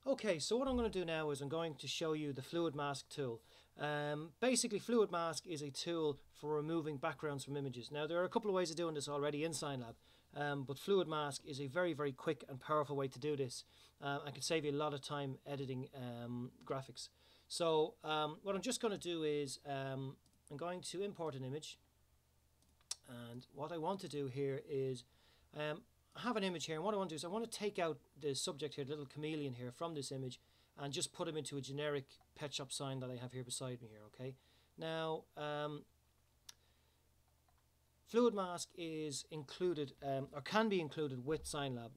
Okay, so what I'm going to do now is I'm going to show you the Fluid Mask tool. Basically, Fluid Mask is a tool for removing backgrounds from images. Now, there are a couple of ways of doing this already in Signlab, but Fluid Mask is a very, very quick and powerful way to do this. And can save you a lot of time editing graphics. So what I'm just going to do is I'm going to import an image. And what I want to do here is I have an image here, and what I want to do is I want to take out the subject here, the little chameleon here, from this image and just put him into a generic pet shop sign that I have here beside me here. Okay, now Fluid Mask is included or can be included with Signlab.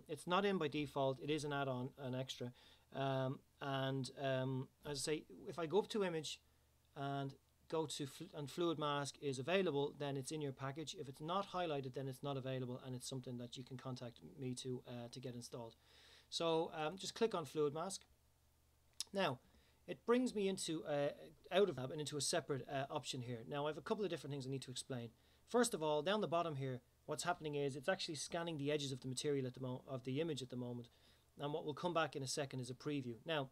It's not in by default, it is an add-on, an extra, and as I say, if I go up to image and go to and Fluid Mask is available, then it's in your package. If it's not highlighted, then it's not available, and it's something that you can contact me to get installed. So just click on Fluid Mask. Now it brings me into out of Lab and into a separate option here. Now I have a couple of different things I need to explain. First of all, down the bottom here, what's happening is it's actually scanning the edges of the material at the of the image at the moment, and what will come back in a second is a preview. Now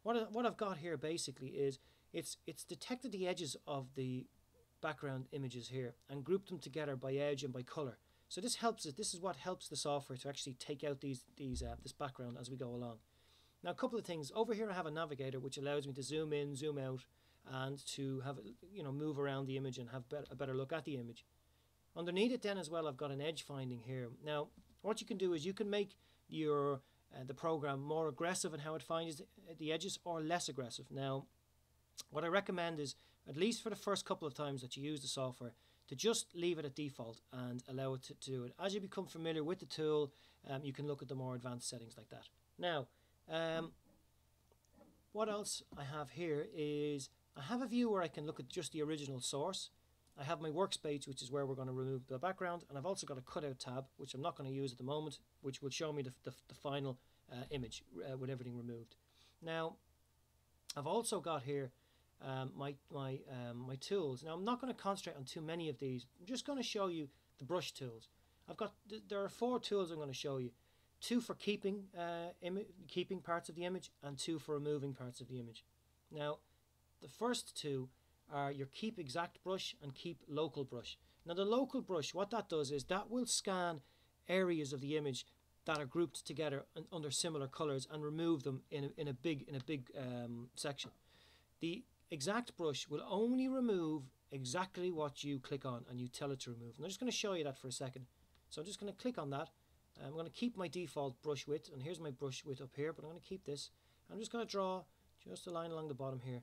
what I've got here basically is it's detected the edges of the background images here and grouped them together by edge and by color. So this helps it. This is what helps the software to actually take out this background as we go along. Now a couple of things over here. I have a navigator which allows me to zoom in, zoom out, and to have move around the image and have a better look at the image. Underneath it then as well, I've got an edge finding here. Now what you can do is you can make your the program more aggressive in how it finds the edges or less aggressive. Now what I recommend is, at least for the first couple of times that you use the software, to just leave it at default and allow it to do it. As you become familiar with the tool, you can look at the more advanced settings like that. Now, what else I have here is I have a view where I can look at just the original source. I have my workspace, which is where we're going to remove the background, and I've also got a cutout tab, which I'm not going to use at the moment, which will show me the final image with everything removed. Now, I've also got here my tools. Now I'm not going to concentrate on too many of these. I'm just going to show you the brush tools. There are 4 tools I'm going to show you. 2 for keeping parts of the image, and 2 for removing parts of the image. Now the first 2 are your keep exact brush and keep local brush. Now the local brush, what that does is that will scan areas of the image that are grouped together under similar colors and remove them in a big section. The exact brush will only remove exactly what you click on and you tell it to remove. And I'm just going to show you that for a second. So I'm just going to click on that. I'm going to keep my default brush width, and here's my brush width up here, but I'm going to keep this. I'm just going to draw just a line along the bottom here,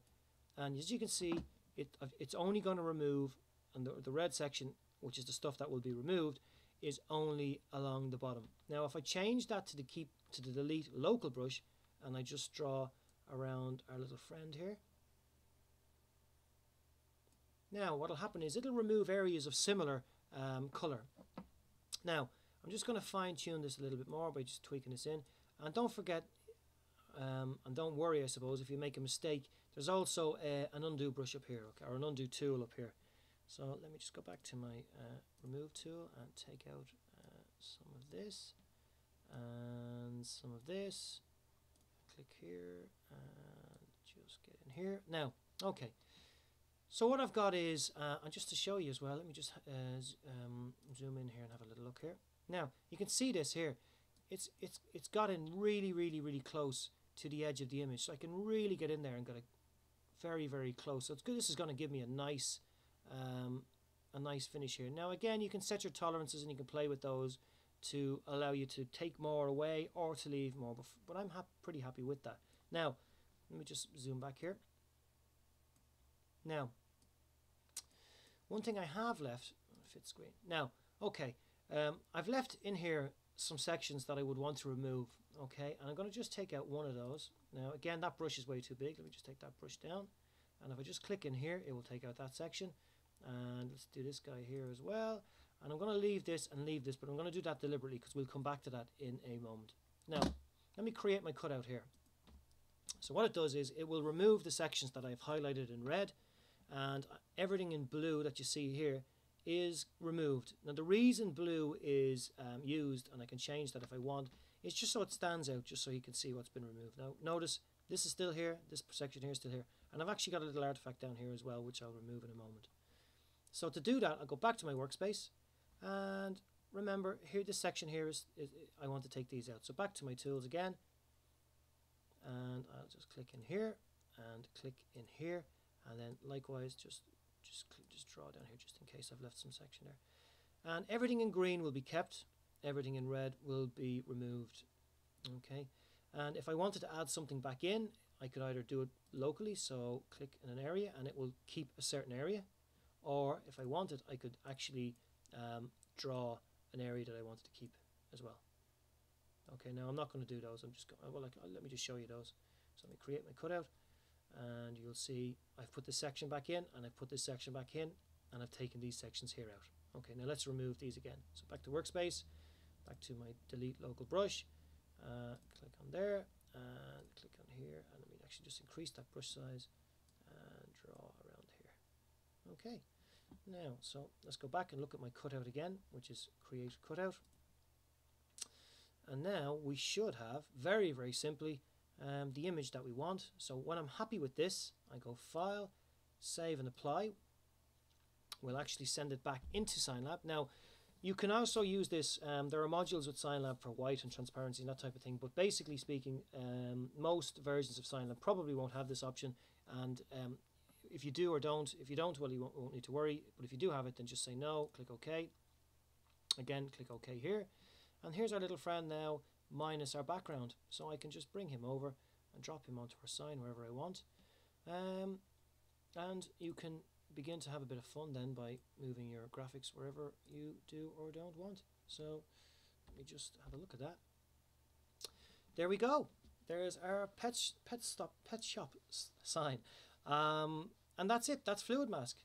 and as you can see, it's only going to remove, and the red section, which is the stuff that will be removed, is only along the bottom. Now if I change that to the delete local brush, and I just draw around our little friend here, now what will happen is it'll remove areas of similar color. Now I'm just going to fine tune this a little bit more by just tweaking this in, and don't forget and don't worry, I suppose, if you make a mistake, there's also an undo brush up here, okay, or an undo tool up here. So let me just go back to my remove tool and take out some of this and some of this. Click here and just get in here. Now, okay. So what I've got is, and just to show you as well, let me just zoom in here and have a little look here. Now you can see this here. It's got in really close to the edge of the image, so I can really get in there and get it very close. So it's good. This is going to give me a nice finish here. Now again, you can set your tolerances and you can play with those to allow you to take more away or to leave more, but I'm pretty happy with that. Now let me just zoom back here. Now one thing I have left, fit screen. Now okay, I've left in here some sections that I would want to remove, okay, and I'm going to just take out one of those. Now again, that brush is way too big. Let me just take that brush down, and if I just click in here, it will take out that section. And let's do this guy here as well, and I'm going to leave this and leave this, but I'm going to do that deliberately because we'll come back to that in a moment. Now let me create my cutout here. So what it does is it will remove the sections that I've highlighted in red, and everything in blue that you see here is removed. Now the reason blue is used, and I can change that if I want, It's just so it stands out, just so you can see what's been removed. Now notice this is still here, this section here is still here, and I've actually got a little artifact down here as well, which I'll remove in a moment. So to do that, I'll go back to my workspace, and remember here, this section here is I want to take these out. So back to my tools again, and I'll just click in here and click in here, and then likewise just draw down here just in case I've left some section there. And everything in green will be kept, everything in red will be removed. Okay, and if I wanted to add something back in, I could either do it locally, so click in an area and it will keep a certain area, or if I wanted, I could actually draw an area that I wanted to keep as well. Okay, now I'm not going to do those. I'm just going, well, let me just show you those. So let me create my cutout, and you'll see I've put this section back in, and I've put this section back in, and I've taken these sections here out. Okay, now let's remove these again. So back to workspace, back to my delete local brush, click on there, and click on here, and let me actually just increase that brush size and draw around here. Okay, now so let's go back and look at my cutout again, which is create cutout. And now we should have, very simply, the image that we want. So when I'm happy with this, I go File, Save and Apply. We'll actually send it back into Signlab. Now, you can also use this, there are modules with Signlab for white and transparency and that type of thing, but basically speaking, most versions of Signlab probably won't have this option, and if you do or don't, if you don't, well, you won't need to worry, but if you do have it, then just say no, click OK. Again, click OK here. And here's our little friend now, minus our background. So I can just bring him over and drop him onto our sign wherever I want. And you can begin to have a bit of fun then by moving your graphics wherever you do or don't want. So let me just have a look at that. There we go. There's our pet shop sign. And that's it. That's Fluid Mask.